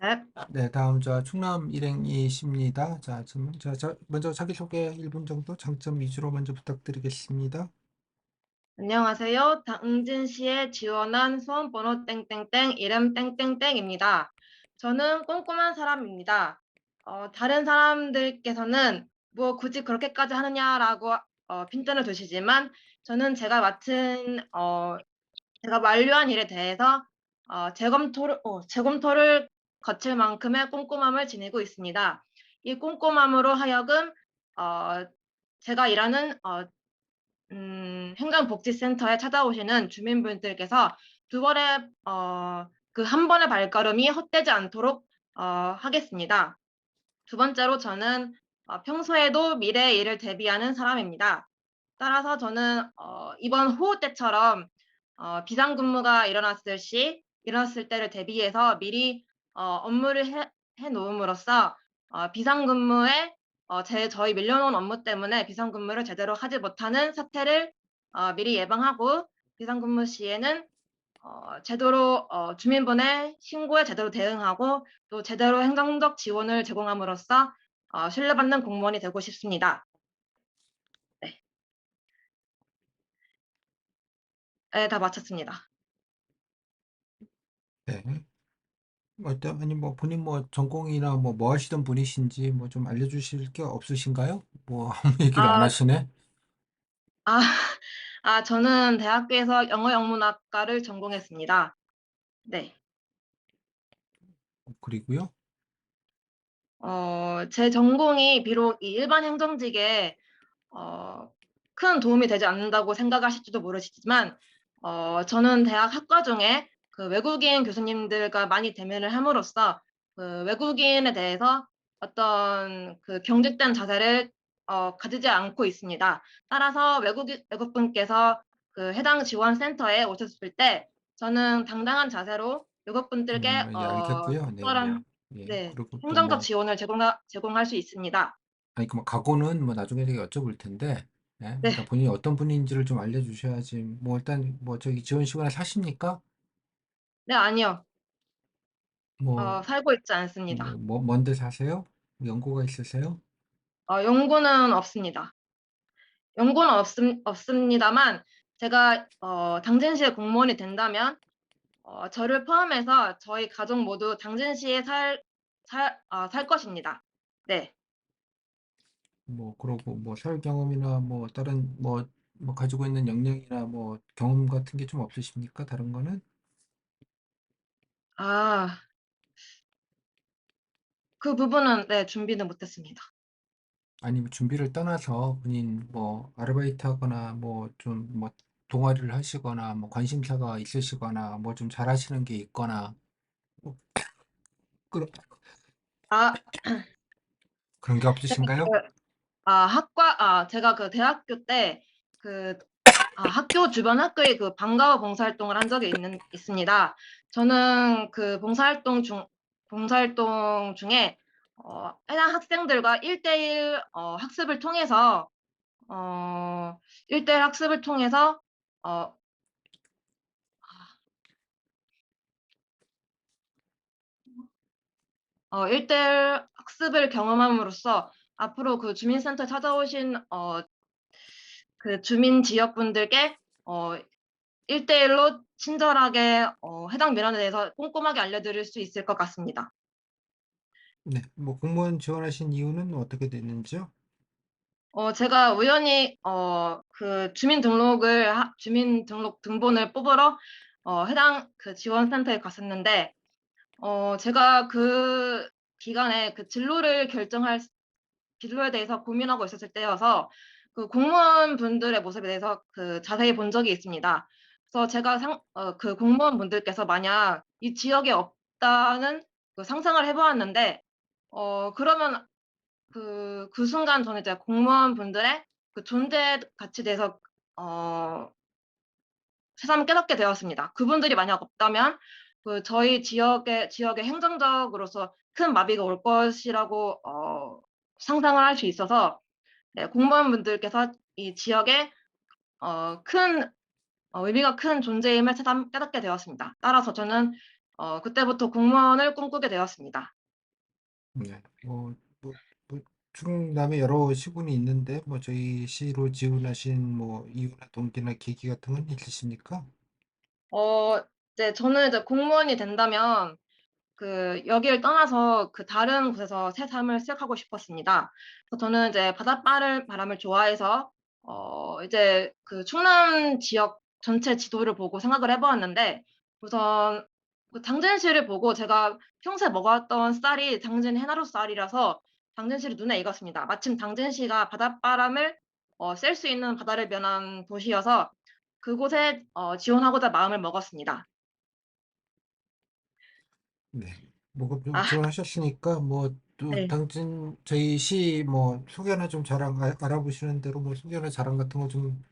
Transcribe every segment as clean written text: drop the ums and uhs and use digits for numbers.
네. 네, 다음 충남 일행이십니다. 먼저 자기소개 1분 정도 장점 위주로 먼저 부탁드리겠습니다. 안녕하세요. 당진시에 지원한 수험번호 땡땡땡 이름 땡땡땡입니다. 저는 꼼꼼한 사람입니다. 다른 사람들께서는 뭐 굳이 그렇게까지 하느냐라고 핀잔을 두시지만 저는 제가 완료한 일에 대해서 재검토를 거칠 만큼의 꼼꼼함을 지니고 있습니다. 이 꼼꼼함으로 하여금 어, 제가 일하는 행정복지센터에 찾아오시는 주민분들께서 두 번의 그 한 번의 발걸음이 헛되지 않도록 하겠습니다. 두 번째로 저는 평소에도 미래의 일을 대비하는 사람입니다. 따라서 저는 이번 호우 때처럼 비상근무가 일어났을 때를 대비해서 미리 업무를 해 놓음으로써 비상근무에 저희 밀려놓은 업무 때문에 비상근무를 제대로 하지 못하는 사태를 미리 예방하고 비상근무 시에는 제대로 주민분의 신고에 제대로 대응하고 또 제대로 행정적 지원을 제공함으로써 신뢰받는 공무원이 되고 싶습니다. 네, 네, 다 마쳤습니다. 네. 아니 본인 전공이나 뭐 하시던 분이신지 좀 알려주실 게 없으신가요? 아무 얘기를 안 아, 하시네. 아, 저는 대학교에서 영어영문학과를 전공했습니다. 네. 그리고요. 제 전공이 비록 이 일반 행정직에 어, 큰 도움이 되지 않는다고 생각하실지도 모르시지만, 저는 대학 학과 중에 그 외국인 교수님들과 많이 대면을 함으로써 그 외국인에 대해서 어떤 그 경직된 자세를 가지지 않고 있습니다. 따라서 외국분께서 그 해당 지원센터에 오셨을 때 저는 당당한 자세로 외국분들께 예, 알겠고요. 네네. 적절한 예, 네, 그리고 또 행정적 지원을 제공할 수 있습니다. 아니 각오는 나중에 제가 여쭤볼 텐데, 예? 네, 일단 본인이 어떤 분인지를 좀 알려주셔야지. 일단 저기 지원 시간에 사십니까? 네, 아니요. 뭐, 살고 있지 않습니다. 먼데 사세요? 연고가 있으세요? 연고는 없습니다. 연고는 없습니다만 제가 당진시의 공무원이 된다면 저를 포함해서 저희 가족 모두 당진시에 살 것입니다. 네. 그러고 살 경험이나 다른 가지고 있는 역량이나 경험 같은 게 좀 없으십니까? 다른 거는? 아, 그 부분은 네, 준비는 못했습니다. 아니면 준비를 떠나서 본인 아르바이트 하거나 동아리를 하시거나 관심사가 있으시거나 좀 잘하시는 게 있거나 뭐 그런 아, 그런 게 제가 없으신가요? 제가 그 대학교 때 그 학교 주변 학교에 그 방과후 봉사활동을 한 적이 있습니다. 저는 그 봉사활동 중에 해당 학생들과 1대1 학습을 통해서 어, 1대1 학습을 통해서 어, 1대1 학습을 경험함으로써 앞으로 그 주민센터 찾아오신 그 주민 지역분들께 1대1로 친절하게 해당 민원에 대해서 꼼꼼하게 알려드릴 수 있을 것 같습니다. 네. 공무원 지원하신 이유는 어떻게 됐는지요? 제가 우연히 그 주민등록 등본을 뽑으러 해당 그 지원센터에 갔었는데 제가 그 기간에 그 진로에 대해서 고민하고 있었을 때여서 그 공무원분들의 모습에 대해서 그 자세히 본 적이 있습니다. 그래서 제가 그 공무원분들께서 만약 이 지역에 없다는 그 상상을 해보았는데, 그러면 그 순간 저는 이제 공무원분들의 그 존재 가치에 대해서 어, 새삼 깨닫게 되었습니다. 그분들이 만약 없다면 그 저희 지역의 행정적으로서 큰 마비가 올 것이라고 상상을 할 수 있어서 네, 공무원분들께서 이 지역에 큰 의미가 큰 존재임을 새삼 깨닫게 되었습니다. 따라서 저는 그때부터 공무원을 꿈꾸게 되었습니다. 네. 뭐 충남에 여러 시군이 있는데 뭐 저희 시로 지원하신 뭐 이유나 동기나 계기 같은 건 있으십니까? 어, 이제 저는 이제 공무원이 된다면 여기를 떠나서 다른 곳에서 새 삶을 시작하고 싶었습니다. 그래서 저는 이제 바닷바람을 좋아해서 이제 충남 지역 전체 지도를 보고 생각을 해보았는데, 우선 당진시를 보고 제가 평소에 먹었던 쌀이 당진 해나루 쌀이라서 당진시를 눈에 익었습니다. 마침 당진시가 바닷바람을 쐴 수 있는 바다를 면한 도시여서 그곳에 지원하고자 마음을 먹었습니다. 네. 뭐좀 아, 지원하셨으니까 뭐 또 네. 당진 저희 시 뭐 소개나 좀 자랑 알아보시는 대로 뭐 소개나 자랑 같은 거 좀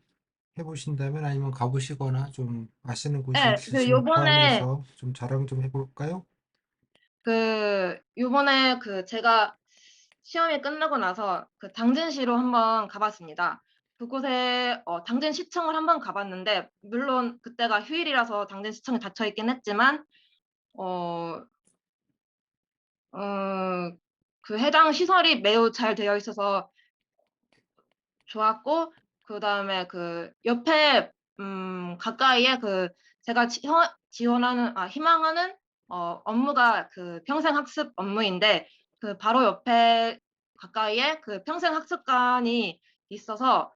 해보신다면 아니면 가보시거나 좀 아시는 곳이 네, 있으시면 포함해서 좀 자랑 좀 해볼까요? 요번에 제가 시험이 끝나고 나서 당진시로 한번 가봤습니다. 그곳에 당진시청을 한번 가봤는데, 물론 그때가 휴일이라서 당진시청이 닫혀 있긴 했지만, 어, 어, 해당 시설이 매우 잘 되어 있어서 좋았고, 그다음에 옆에 가까이에 제가 희망하는 업무가 평생 학습 업무인데, 바로 옆에 가까이에 평생 학습관이 있어서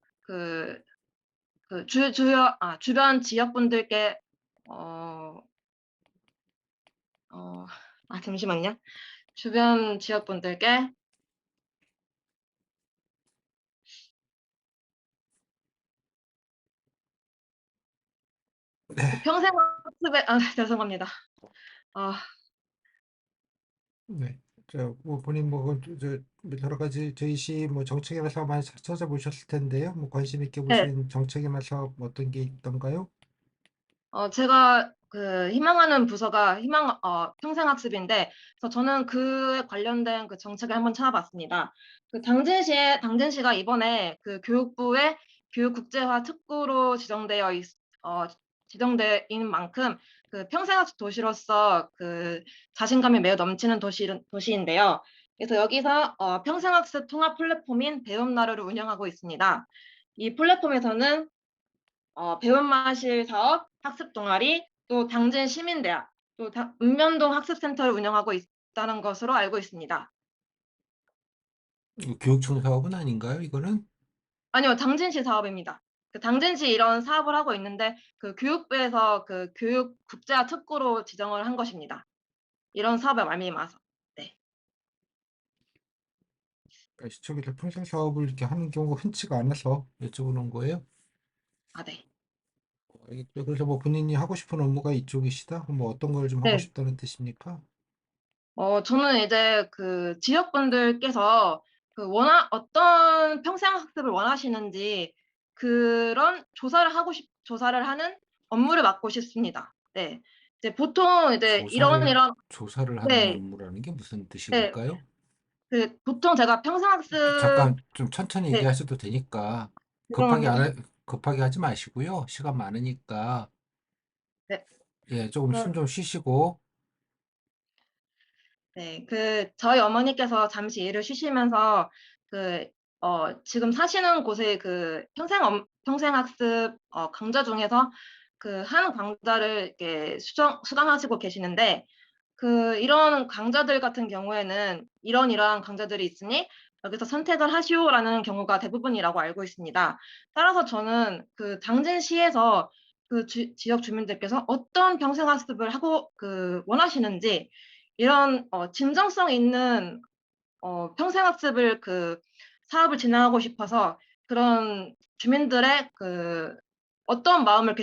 주변 지역 분들께 어, 어, 잠시만요. 주변 지역 분들께 네. 평생 학습에 죄송합니다. 어, 네. 뭐 본인 뭐 여러 가지 저희 시 뭐 정책이나 사업 많이 찾아보셨을 텐데요. 뭐 관심 있게 네. 보신 정책이나 사업 어떤 게 있던가요? 제가 희망하는 부서가 평생학습인데, 그래서 저는 그에 관련된 정책을 한번 찾아봤습니다. 당진시가 이번에 교육부의 교육국제화 특구로 지정되어 있는 만큼 평생학습 도시로서 자신감이 매우 넘치는 도시인데요. 그래서 여기서 평생학습 통합 플랫폼인 배움나루를 운영하고 있습니다. 이 플랫폼에서는 배움마실 사업, 학습 동아리, 또 당진 시민대학, 또 읍면동 학습센터를 운영하고 있다는 것으로 알고 있습니다. 이거 교육청 사업은 아닌가요? 이거는 아니요, 당진시 사업입니다. 당진시 이런 사업을 하고 있는데 교육부에서 교육 국제화 특구로 지정을 한 것입니다. 이런 사업에 말미암아서. 네. 시청에서 평생 사업을 이렇게 하는 경우가 흔치가 않아서 여쭤보는 거예요. 아, 네. 그래서 뭐 본인이 하고 싶은 업무가 이쪽이시다? 뭐 어떤 걸 좀 하고 네. 싶다는 뜻입니까? 저는 이제 지역분들께서 어떤 평생학습을 원하시는지 그런 조사를 하는 업무를 맡고 싶습니다. 네. 이제 보통 이제 조사를 조사를 하는 네, 업무라는 게 무슨 네. 뜻일까요? 보통 제가 평생학습, 잠깐 좀 천천히 네, 얘기하셔도 되니까 급하게 죄송합니다. 급하게 하지 마시고요. 시간 많으니까 네. 예, 조금 숨 좀 쉬시고 네, 저희 어머니께서 잠시 일을 쉬시면서 지금 사시는 곳의 평생학습 강좌 중에서 한 강좌를 이렇게 수강하시고 계시는데, 이런 강좌들 같은 경우에는 이러한 강좌들이 있으니 여기서 선택을 하시오라는 경우가 대부분이라고 알고 있습니다. 따라서 저는 당진시에서 지역 주민들께서 어떤 평생학습을 하고 원하시는지 이런 진정성 있는 평생학습을 사업을 진행하고 싶어서 그런 주민들의 어떤 마음을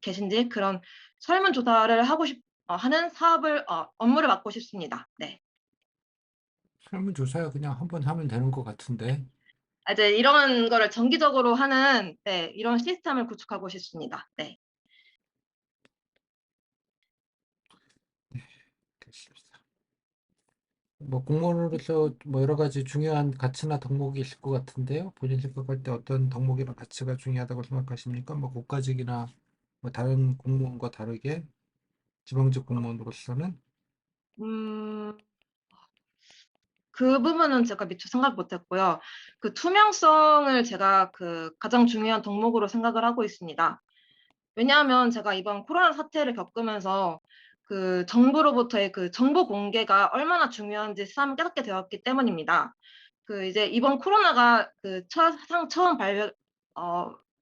계신지 그런 설문조사를 하는 업무를 맡고 싶습니다. 네. 설문조사야 그냥 한번 하면 되는 것 같은데 이제 이런 거를 정기적으로 하는, 네, 이런 시스템을 구축하고 싶습니다. 네. 됐습니다. 뭐 공무원으로서 뭐 여러 가지 중요한 가치나 덕목이 있을 것 같은데요. 본인 생각할 때 어떤 덕목이나 가치가 중요하다고 생각하십니까? 뭐 국가직이나 뭐 다른 공무원과 다르게 지방직 공무원으로서는? 음, 그 부분은 제가 미처 생각 못 했고요. 그 투명성을 제가 그 가장 중요한 덕목으로 생각을 하고 있습니다. 왜냐하면 제가 이번 코로나 사태를 겪으면서 그 정부로부터의 그 정보 공개가 얼마나 중요한지 새삼 깨닫게 되었기 때문입니다. 그 이제 이번 코로나가 그 처음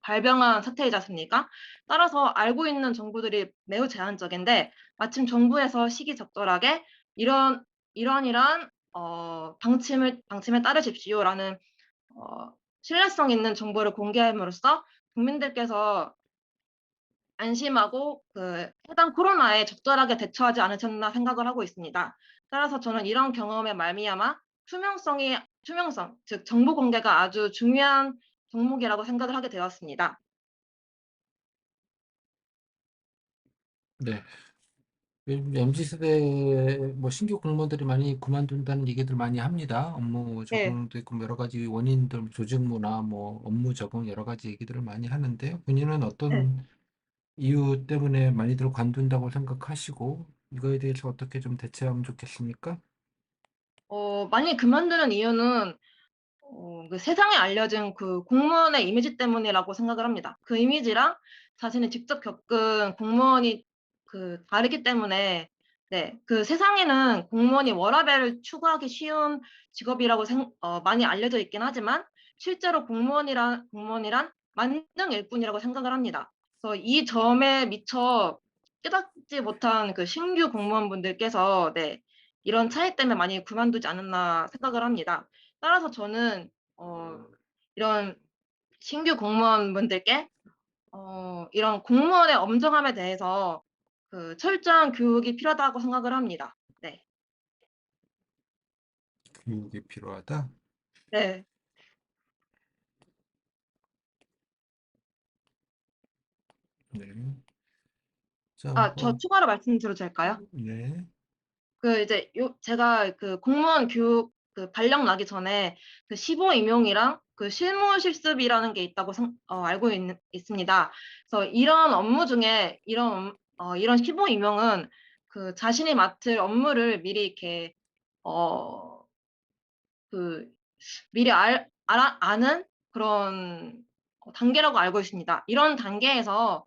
발병한 사태이지 않습니까? 따라서 알고 있는 정보들이 매우 제한적인데 마침 정부에서 시기적절하게 이런 이러이러한 방침에 따르십시오라는 어, 신뢰성 있는 정보를 공개함으로써 국민들께서 안심하고 그 해당 코로나에 적절하게 대처하지 않으셨나 생각을 하고 있습니다. 따라서 저는 이런 경험에 말미암아 투명성, 즉 정보 공개가 아주 중요한 덕목이라고 생각을 하게 되었습니다. 네. 요즘 MZ세대 뭐 신규 공무원들이 많이 그만둔다는 얘기들 많이 합니다. 업무 네. 적응도 있고 여러 가지 원인들, 조직 문화, 뭐 업무 적응 여러 가지 얘기들을 많이 하는데 본인은 네. 어떤 이유 때문에 많이들 관둔다고 생각하시고 이거에 대해서 어떻게 좀 대처하면 좋겠습니까? 많이 그만두는 이유는 그 세상에 알려진 그 공무원의 이미지 때문이라고 생각을 합니다. 그 이미지랑 자신이 직접 겪은 공무원이 그 다르기 때문에 네, 그 세상에는 공무원이 워라밸을 추구하기 쉬운 직업이라고 많이 알려져 있긴 하지만 실제로 공무원이란 만능일 뿐이라고 생각을 합니다. 그래서 이 점에 미처 깨닫지 못한 그 신규 공무원분들께서 네, 이런 차이 때문에 많이 그만두지 않았나 생각을 합니다. 따라서 저는 이런 신규 공무원분들께 이런 공무원의 엄정함에 대해서 그 철저한 교육이 필요하다고 생각을 합니다. 네. 교육이 필요하다. 네. 네. 자, 아, 저 추가로 말씀드려도 될까요? 네. 그 이제 제가 그 공무원 교육 그 발령 나기 전에 그 시보 임용이랑 그 실무 실습이라는 게 있다고 알고 있습니다. 그래서 이런 업무 중에 이런 시보 임용은 그 자신이 맡을 업무를 미리 이렇게 어, 그 미리 아는 그런 단계라고 알고 있습니다. 이런 단계에서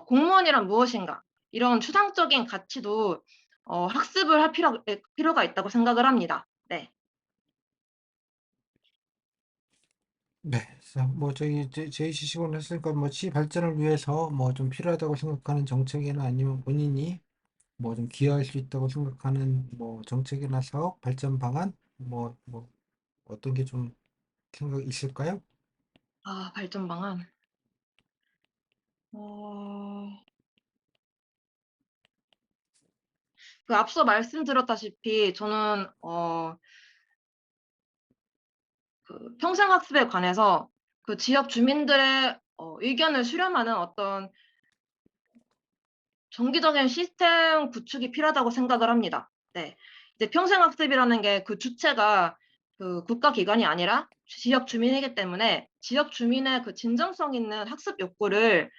공무원이란 무엇인가 이런 추상적인 가치도 학습을 할 필요가 있다고 생각을 합니다. 네. 네. 자, 뭐 저희 제이시식을 했으니까 뭐 시 발전을 위해서 뭐 좀 필요하다고 생각하는 정책이나 아니면 본인이 뭐 좀 기여할 수 있다고 생각하는 뭐 정책이나 사업 발전 방안 뭐 어떤 게 좀 생각 있을까요? 아, 발전 방안. 어, 그 앞서 말씀드렸다시피 저는 그 평생학습에 관해서 그 지역 주민들의 의견을 수렴하는 어떤 정기적인 시스템 구축이 필요하다고 생각을 합니다. 네. 이제 평생학습이라는 게 그 주체가 그 국가기관이 아니라 지역 주민이기 때문에 지역 주민의 그 진정성 있는 학습 욕구를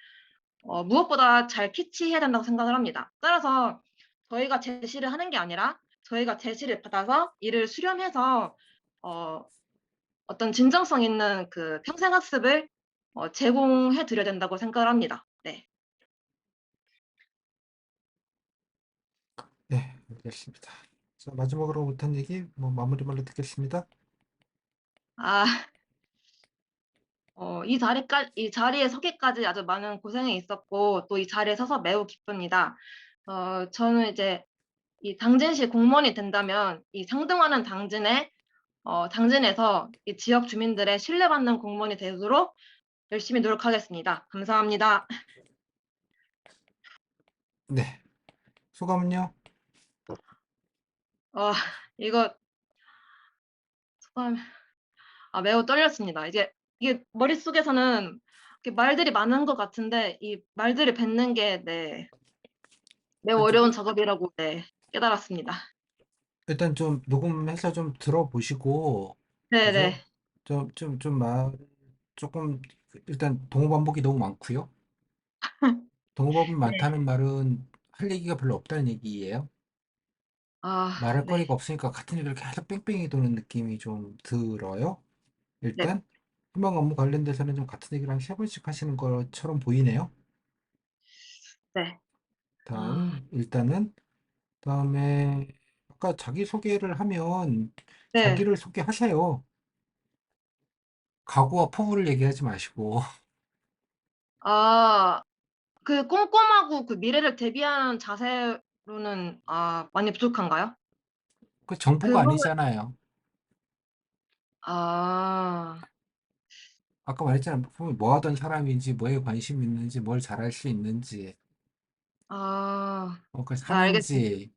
무엇보다 잘 캐치해야 된다고 생각을 합니다. 따라서 저희가 제시를 하는 게 아니라 저희가 제시를 받아서 이를 수렴해서 어, 어떤 진정성 있는 그 평생학습을 제공해 드려야 된다고 생각을 합니다. 네. 네, 알겠습니다. 자, 마지막으로 못한 얘기 뭐 마무리 말로 듣겠습니다. 아, 이 자리에 서기까지 아주 많은 고생이 있었고, 또 이 자리에 서서 매우 기쁩니다. 저는 이제 이 당진시 공무원이 된다면 이 상등하는 당진에서 이 지역 주민들의 신뢰받는 공무원이 되도록 열심히 노력하겠습니다. 감사합니다. 네, 소감은요? 어, 이거 참, 매우 떨렸습니다. 이게 머릿속에서는 이렇게 말들이 많은 것 같은데, 이 말들을 뱉는 게, 네, 매우 일단 어려운 작업이라고, 네, 깨달았습니다. 일단 좀 녹음해서 좀 들어보시고 네네. 그죠? 말 조금 일단 동어 반복이 너무 많고요. 동어 반복이 네. 많다는 말은 할 얘기가 별로 없다는 얘기예요. 아, 말할 네. 거리가 없으니까 같은 일을 계속 뺑뺑이 도는 느낌이 좀 들어요. 네. 일단 희망 업무 관련돼서는 좀 같은 얘기를 한 세 번씩 하시는 것처럼 보이네요. 네. 아, 일단은 다음에 아까 자기소개를 하면 네. 자기를 소개하세요. 각오와 포부를 얘기하지 마시고 아, 그 꼼꼼하고 그 미래를 대비하는 자세로는 많이 부족한가요? 그 정보가 그거는 아니잖아요. 아. 아까 말했잖아요. 보면 뭐 하던 사람인지, 뭐에 관심 있는지, 뭘 잘할 수 있는지, 아. 그 네, 알겠습니다. 사는지,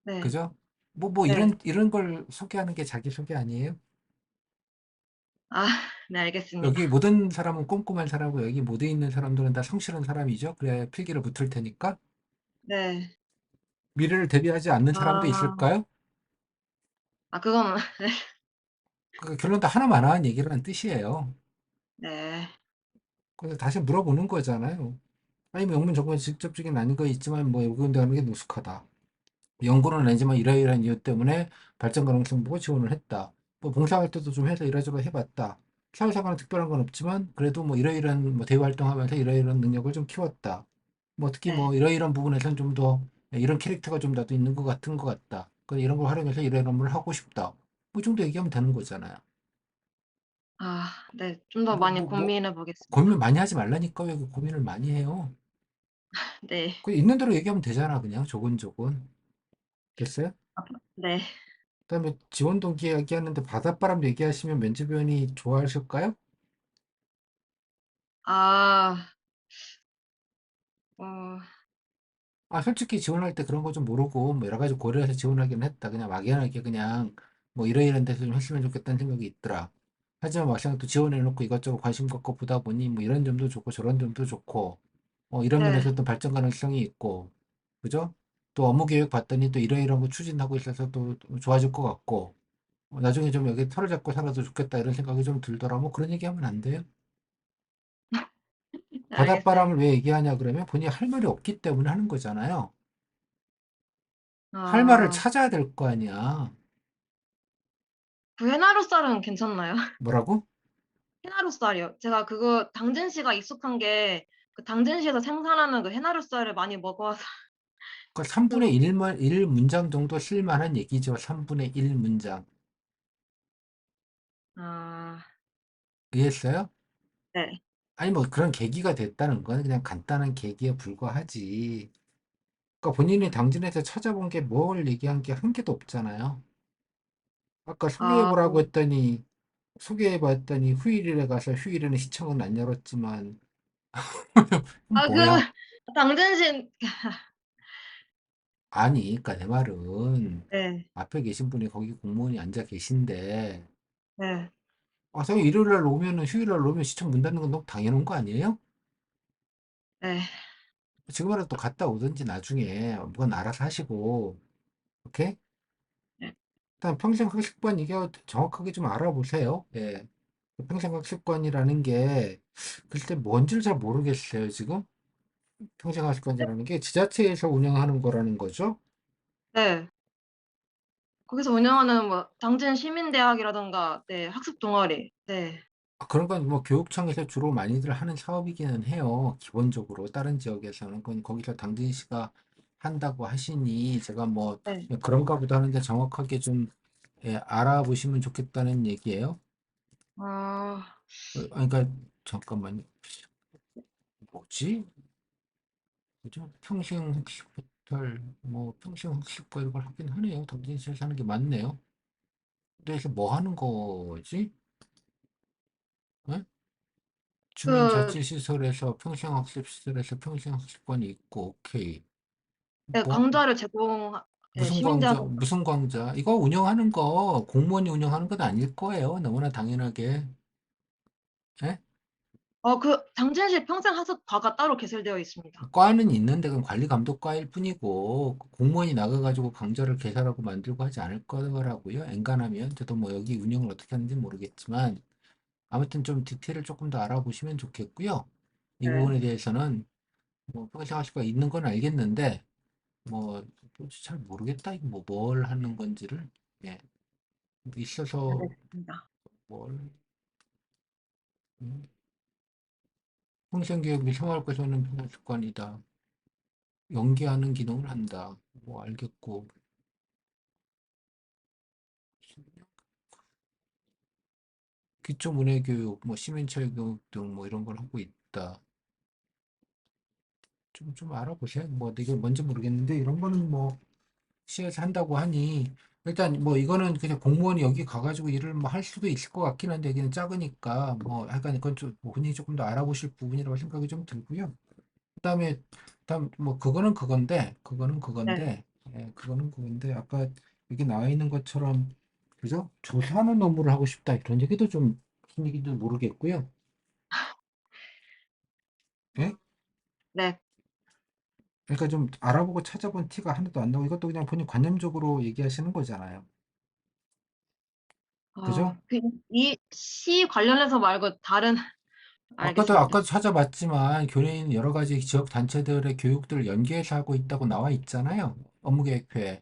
네. 그죠? 뭐 네. 이런 걸 소개하는 게 자기소개 아니에요? 아, 네, 알겠습니다. 여기 모든 사람은 꼼꼼한 사람이고, 여기 모두 있는 사람들은 다 성실한 사람이죠. 그래야 필기를 붙을 테니까. 네. 미래를 대비하지 않는 사람도 아. 있을까요? 그건 그 결론 다 하나만한 얘기라는 뜻이에요. 네. 그래서 다시 물어보는 거잖아요. 아니, 뭐 영문 정보는 직접적인 아닌 거 있지만, 뭐, 여기 하는 게 노숙하다. 연구는 아니지만 이러이러한 이유 때문에 발전 가능성 보고 지원을 했다. 뭐 봉사할 때도 좀 해서 이러저러 해봤다. 사회생활은 특별한 건 없지만 그래도 뭐 이러이러한 뭐 대외 활동하면서 이러이러한 능력을 좀 키웠다. 뭐 특히 네. 뭐 이러이러한 부분에서는 좀 더 이런 캐릭터가 좀 나도 있는 것 같은 것 같다. 이런 걸 활용해서 이러이러한 걸 하고 싶다. 뭐 이 정도 얘기하면 되는 거잖아요. 네. 좀 더 뭐, 많이 뭐, 뭐, 고민해 보겠습니다. 고민 많이 하지 말라니까 왜 그 고민을 많이 해요. 네. 그 있는 대로 얘기하면 되잖아. 그냥 조근조근. 됐어요? 네. 그다음에 지원 동기 얘기하는데 바닷바람 얘기하시면 면접위원이 좋아하실까요? 아. 어. 솔직히 지원할 때 그런 거 좀 모르고 뭐 여러 가지 고려해서 지원하긴 했다. 그냥 막연하게 그냥 뭐 이러이런 데서 좀 했으면 좋겠다는 생각이 있더라. 하지만 막상 또 지원해놓고 이것저것 관심 갖고 보다 보니 뭐 이런 점도 좋고 저런 점도 좋고 이런 네. 면에서 또 발전 가능성이 있고 그죠? 또 업무 계획 봤더니 또 이러이러한 거 추진하고 있어서 또 좋아질 것 같고 나중에 좀 여기 털을 잡고 살아도 좋겠다 이런 생각이 좀 들더라. 뭐 그런 얘기하면 안 돼요? 네, 알겠어요. 바닷바람을 왜 얘기하냐 그러면 본인이 할 말이 없기 때문에 하는 거잖아요. 할 말을 아. 찾아야 될 거 아니야. 그 해나루살은 괜찮나요? 뭐라고? 해나루살이요. 제가 그거 당진시가 익숙한 게 그 당진시에서 생산하는 그 해나루살을 많이 먹어 와서 그 3분의 그거 1 문장 정도 쓸만한 얘기죠. 3분의 1 문장. 아, 이해했어요? 네. 아니, 뭐 그런 계기가 됐다는 건 그냥 간단한 계기에 불과하지. 그러니까 본인이 당진에서 찾아본 게 뭘 얘기한 게 한 개도 없잖아요. 아까 아. 소개해보라고 했더니, 소개해봤더니 휴일에 가서 휴일에는 시청은 안 열었지만, 그 뭐야? 당진시 아니, 그러니까 내 말은 네. 앞에 계신 분이 거기 공무원이 앉아 계신데, 네. 와서 일요일 날 오면은 휴일 날 오면 시청 문 닫는 건 너무 당연한 거 아니에요? 네. 지금이라도 또 갔다 오든지 나중에 뭔 알아서 하시고, 오케이? 네. 일단 평생 학습관 이거 정확하게 좀 알아보세요. 예. 평생 학습관이라는 게 글쎄 뭔지를 잘 모르겠어요, 지금. 평생 학습관이라는 게 지자체에서 운영하는 거라는 거죠. 네. 거기서 운영하는 뭐 당진 시민대학이라든가 네, 학습 동아리. 네. 그런 건 뭐 교육청에서 주로 많이들 하는 사업이기는 해요. 기본적으로 다른 지역에서는 그건 거기서 당진시가 한다고 하시니 제가 뭐 네. 그런가 보다 하는데 정확하게 좀 예, 알아보시면 좋겠다는 얘기예요. 아. 그러니까 잠깐만요. 뭐지? 그죠? 평생 학습 포털, 뭐 평생 학습과 이걸 하긴 하네요. 당진시에서 하는 게 맞네요. 근데 이게 뭐 하는 거지? 예? 그 주민자치시설에서 평생학습시설에서 평생학습관이 있고, 오케이. 네, 뭐, 강좌를 예, 시민대학에서 무슨 광자? 이거 운영하는 거, 공무원이 운영하는 건 아닐 거예요. 너무나 당연하게. 예? 그 당진시 평생학습과가 따로 개설되어 있습니다. 과는 있는데 그건 관리 감독과일 뿐이고, 공무원이 나가가지고 강좌를 개설하고 만들고 하지 않을 거라고요. 엔간하면. 저도 뭐 여기 운영을 어떻게 하는지 모르겠지만, 아무튼 좀 디테일을 조금 더 알아보시면 좋겠고요. 이 네. 부분에 대해서는 뭐 평생학습과 있는 건 알겠는데, 뭐, 잘 모르겠다. 이거 뭐, 뭘 하는 건지를. 예. 있어서 알겠습니다. 뭘, 음, 평생교육 및 생활과에서는 필수 습관이다. 연계하는 기능을 한다. 뭐, 알겠고. 기초문해교육, 뭐, 시민체육교육 등 뭐, 이런 걸 하고 있다. 좀 알아보세요. 뭐, 이게 뭔지 모르겠는데, 이런 거는 뭐, 시에서 한다고 하니 일단 뭐 이거는 그냥 공무원이 여기 가가지고 일을 뭐 할 수도 있을 것 같긴 한데 여기는 작으니까 뭐 약간 이건 좀뭐 흔히 조금 더 알아보실 부분이라고 생각이 좀 들고요. 그다음에 다음 뭐 그거는 네. 그건데 그거는 그건데 아까 여기 나와 있는 것처럼 그죠? 조사하는 업무를 하고 싶다 이런 얘기도 좀 무슨 얘기인지 모르겠고요. 예? 네. 그러니까 좀 알아보고 찾아본 티가 하나도 안 나고 이것도 그냥 본인 관념적으로 얘기하시는 거잖아요. 그죠? 이 시 관련해서 말고 다른, 알겠습니다. 아까도 찾아봤지만 교내인 여러 가지 지역 단체들의 교육들을 연계해서 하고 있다고 나와 있잖아요. 업무계획표에.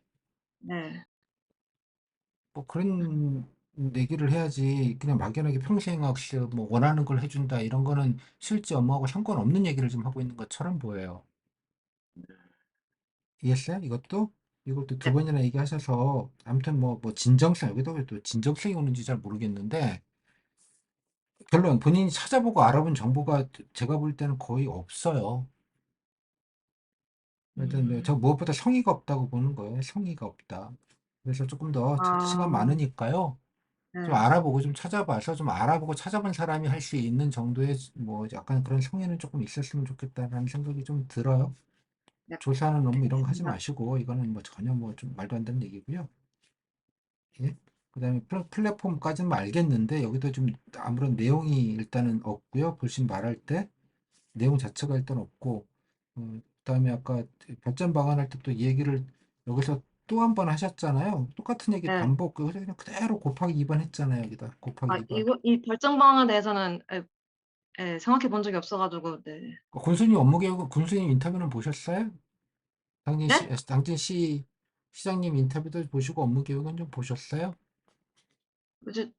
네. 뭐 그런 얘기를 해야지 그냥 막연하게 평생학습 뭐 원하는 걸 해준다 이런 거는 실제 업무하고 상관없는 얘기를 좀 하고 있는 것처럼 보여요. 이해했어요? 이것도 두 네. 번이나 얘기하셔서 아무튼 뭐 진정성 여기다 왜 또 진정성이 오는지 잘 모르겠는데 결론 본인이 찾아보고 알아본 정보가 제가 볼 때는 거의 없어요. 일단 저 음, 무엇보다 성의가 없다고 보는 거예요. 성의가 없다. 그래서 조금 더 시간 아, 많으니까요. 좀 네. 알아보고 좀 찾아봐서 좀 알아보고 찾아본 사람이 할 수 있는 정도의 뭐 약간 그런 성의는 조금 있었으면 좋겠다라는 생각이 좀 들어요. 네. 조사하는 업무 이런 거 하지 알겠습니다. 마시고 이거는 뭐 전혀 뭐 좀 말도 안 되는 얘기고요. 예? 그다음에 플랫폼까지는 뭐 알겠는데 여기도 좀 아무런 내용이 일단은 없고요. 보신 말할 때 내용 자체가 일단 없고 그다음에 아까 발전 방안할 때 또 얘기를 여기서 또 한 번 하셨잖아요. 똑같은 얘기 네. 반복 그냥 그대로 곱하기 2번 했잖아요. 여기다 곱하기 2번. 이 결정 방안에 대해서는 생각해 본 적이 없어가지고, 네. 군수님 업무 계획 군수님 인터뷰는 보셨어요? 네? 당진 시 시장님 인터뷰도 보시고 업무 계획은 좀 보셨어요? 이제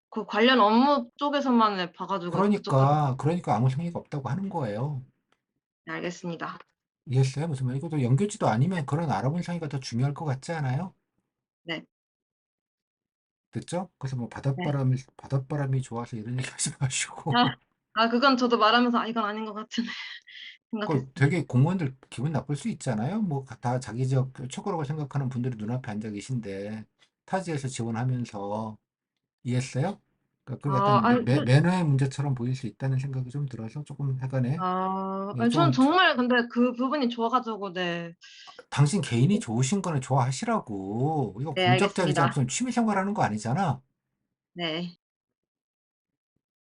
그 관련 업무 쪽에서만 봐가지고 그쪽까지. 그러니까 아무 생각 없다고 하는 거예요. 네, 알겠습니다. 이해했어요? 무슨 말? 이것도 연결지도 아니면 그런 알아본 상의가 더 중요할 것 같지 않아요? 네. 됐죠? 그래서 뭐 네. 바닷바람이 좋아서 이런 얘기 하지 마시고. 아, 그건 저도 말하면서, 이건 아닌 것 같은 그 생각했습니다. 되게 공무원들 기분 나쁠 수 있잖아요. 뭐 다 자기 지역 최고라고 생각하는 분들이 눈앞에 앉아 계신데 타지에서 지원하면서 이해했어요? 그러니까 그 약간 아니, 매너의 문제처럼 보일 수 있다는 생각이 좀 들어서 조금 약간의 예, 아니, 저는 좀 정말 근데 그 부분이 좋아가지고, 네. 당신 개인이 좋으신 거는 좋아하시라고. 이거 네, 공적 자리잖아. 알겠습니다. 무슨 취미 생활하는 거 아니잖아. 네.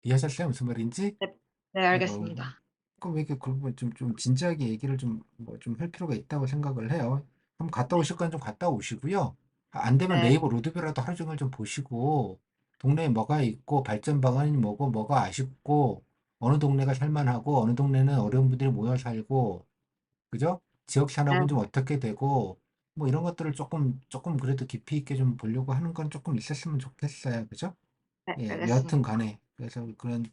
이해하셨어요? 무슨 말인지? 네, 네, 이거 알겠습니다. 그왜 이렇게 그걸 좀 진지하게 얘기를 좀 뭐 좀 할 필요가 있다고 생각을 해요. 한번 갔다 오실 건 좀 갔다 오시고요. 안 되면 네. 네이버 로드뷰라도 하루 종일 좀 보시고 동네에 뭐가 있고 발전 방안이 뭐고 뭐가 아쉽고 어느 동네가 살만하고 어느 동네는 어려운 분들이 모여 살고 그죠? 지역 네. 산업은 좀 어떻게 되고 뭐 이런 것들을 조금 그래도 깊이 있게 좀 보려고 하는 건 조금 있었으면 좋겠어요. 그죠? 네, 예, 여하튼 알겠습니다. 간에 그래서 그런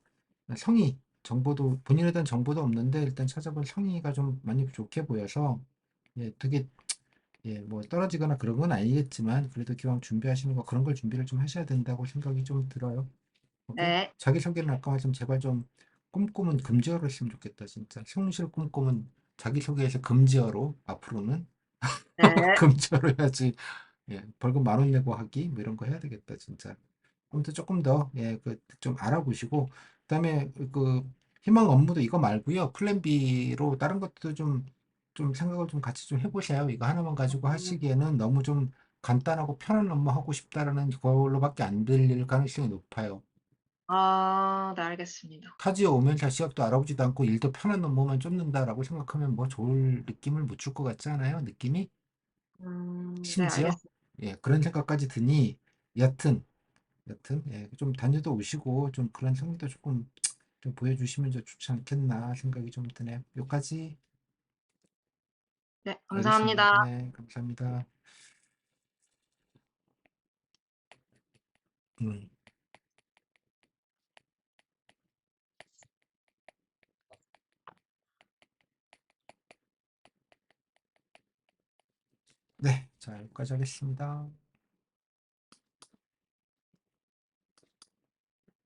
성의 정보도 본인에 대한 정보도 없는데 일단 찾아본 성의가 좀 많이 좋게 보여서 예, 되게 예, 뭐 떨어지거나 그런 건 아니겠지만 그래도 기왕 준비하시는 거 그런 걸 준비를 좀 하셔야 된다고 생각이 좀 들어요. 오케이? 네. 자기소개는 아까 말씀 제발 좀 꿈꿈은 금지어로 했으면 좋겠다 진짜. 성실 꿈꿈은 자기소개에서 금지어로 앞으로는 네. 금지어로 해야지. 예, 벌금 10,000원 내고 하기 뭐 이런 거 해야 되겠다 진짜. 아무튼 조금 더, 예, 좀 알아보시고, 그다음에 희망 업무도 이거 말고요. 플랜 B로 다른 것도 좀 생각을 좀 같이 좀 해보세요. 이거 하나만 가지고 하시기에는 너무 좀 간단하고 편한 업무 하고 싶다라는 걸로밖에 안 들릴 가능성이 높아요. 네, 알겠습니다. 타지에 오면서 시각도 알아보지도 않고 일도 편한 업무만 쫓는다라고 생각하면 뭐 좋을 느낌을 못 줄 것 같지 않아요? 느낌이? 네, 심지어? 알겠습니다. 예, 그런 생각까지 드니, 여튼, 예, 좀 다녀도 오시고 좀 그런 성의도 조금 좀 보여주시면 좀 좋지 않겠나 생각이 좀 드네요. 여기까지 네, 알겠습니다. 감사합니다. 네, 감사합니다. 음. 네, 자, 여기까지 하겠습니다.